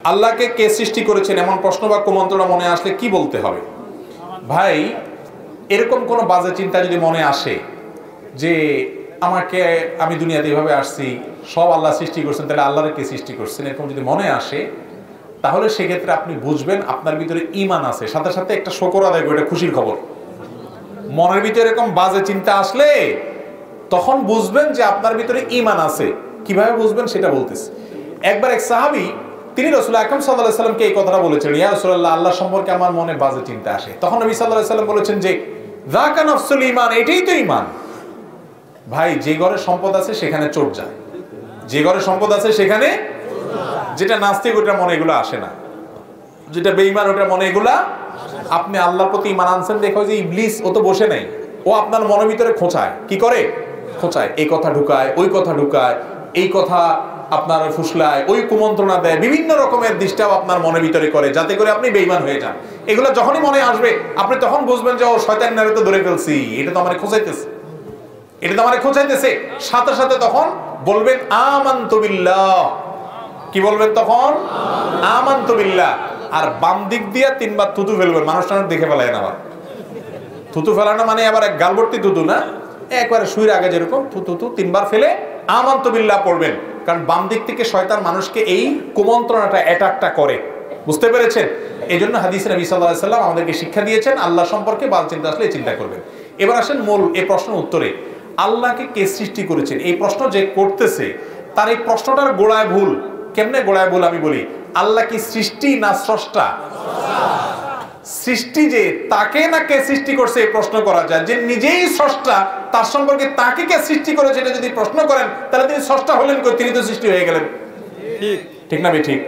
আল্লাহকে কে সৃষ্টি করেছেন এমন প্রশ্ন বা কুমন্ত্রণা মনে আসলে কি বলতে হবে? ভাই, এরকম কোনো বাজে চিন্তা যদি মনে আসে যে আমি দুনিয়াতে এইভাবে আসছি, সব আল্লাহ সৃষ্টি করছেন, তাহলে আল্লাহর কে সৃষ্টি করছেন, এরকম যদি মনে আসে, তাহলে সেক্ষেত্রে আপনি বুঝবেন আপনার ভিতরে ঈমান আছে। সাথে সাথে একটা শুকর আদায় করে, এটা খুশির খবর। মনের ভিতরে এরকম বাজে চিন্তা আসলে তখন বুঝবেন যে আপনার ভিতরে ঈমান আছে। কিভাবে বুঝবেন সেটা বলতেছি। একবার এক সাহাবী, তিনি রাসূল আকরাম সাল্লাল্লাহু আলাইহি ওয়াসাল্লামকে এই কথাটা বলেছেন, ইয়া রাসূলুল্লাহ, আল্লাহ সম্পর্কে আমার মনে বাজে চিন্তা আসে। তখন নবী সাল্লাল্লাহু আলাইহি ওয়াসাল্লাম বলেছেন যে যাকা নাফসুল ঈমান, এটাই তো ঈমান। ভাই, যে ঘরে সম্পদ আছে সেখানে চোর যায়, যে ঘরে সম্পদ আছে সেখানে, যেটা নাস্তিক ওটার মনে এগুলো আসে না, যেটা বেঈমান ওটার মনে এগুলা। আপনি আল্লাহর প্রতি ঈমান আনছেন, দেখো যে ইবলিস ও তো বসে নাই, ও আপনার মনের ভিতরে খোঁচায়। কি করে খোঁচায়? এই কথা ঢুকায়, ওই কথা ঢুকায়, এই কথা আপনার ফুসলায়, ওই কুমন্ত্রণা দেয়, বিভিন্ন রকমের দৃষ্টাও আপনার মনের ভিতরে করে, যাতে করে আপনি বেঈমান হয়ে যান। এগুলো যখনই মনে আসবে আপনি তখন বুঝবেন যে ও শয়তান নারে তো ধরে ফেলছি, এটা তো আমারে খোঁচাইতেছে, এটা তো আমারে খোঁচাইতেছে। সাথে সাথে তখন বলবেন আমানতু বিল্লাহ। কি বলবেন তখন? আমানতু বিল্লাহ। আর বাম দিক দিয়ে তিনবার থুতু ফেলবেন। মানুষটা দেখে ফেলায় না, আবার থুতু ফেলানো মানে আবার এক গালভর্তি থুতু না, একবারে শুইর আগে যেরকম থুতু তিনবার ফেলে আমানতু বিল্লাহ পড়বেন। কারণ বাম দিক থেকে শয়তান মানুষকে এই কুমন্ত্রণাটা অ্যাটাকটা করে। বুঝতে পেরেছেন? এই জন্য হাদিসে নবী সাল্লাল্লাহু আলাইহি ওয়াসাল্লাম আমাদেরকে শিক্ষা দিয়েছেন আল্লাহ সম্পর্কে বাজে চিন্তা আসলে এই চিন্তা করবেন। এবার আসেন মূল এই প্রশ্নের উত্তরে। আল্লাহকে কে সৃষ্টি করেছেন, এই প্রশ্ন যে করতেছে তার এই প্রশ্নটার গোড়ায় ভুল। কেমনে গোড়ায় ভুল আমি বলি। আল্লাহ কি সৃষ্টি না স্রষ্টা? সৃষ্টি যে তাকে না কে সৃষ্টি করছে এই প্রশ্ন করা যায়। যে নিজেই স্রষ্টা, তার সম্পর্কে তাকে কে সৃষ্টি করেছে এটা যদি প্রশ্ন করেন, তাহলে তিনি স্রষ্টা হলেন কই? তিনি তো সৃষ্টি হয়ে গেলেন। ঠিক না ঠিক?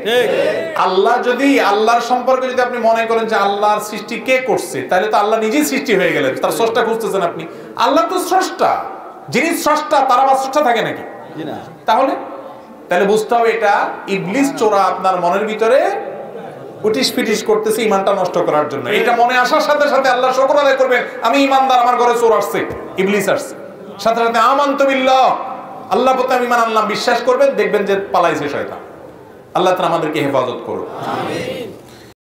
আল্লাহ যদি, আল্লাহর সম্পর্কে যদি আপনি মনে করেন যে আল্লাহর সৃষ্টি কে করছে, তাহলে তো আল্লাহ নিজেই সৃষ্টি হয়ে গেলেন। তার স্রষ্টা খুঁজতেছেন আপনি। আল্লাহ তো স্রষ্টা, যিনি স্রষ্টা তার আবার স্রষ্টা থাকে নাকি? তাহলে বুঝতে হবে এটা ইবলিস চোরা আপনার মনের ভিতরে উটিস পিটিস করতেছে ঈমানটা নষ্ট করার জন্য। এটা মনে আসার সাথে সাথে আল্লাহ শুকর আদায় করবেন, আমি ঈমানদার, আমার ঘরে চোর আসছে, ইবলিস আসছে। সাথে সাথে আমানতু বিল্লাহ, আল্লাহ প্রতি আমি ঈমান আনলাম, বিশ্বাস করবেন, দেখবেন যে পালাইছে শয়তান। আল্লাহ তাআলা আমাদেরকে হেফাজত করুন। আমিন।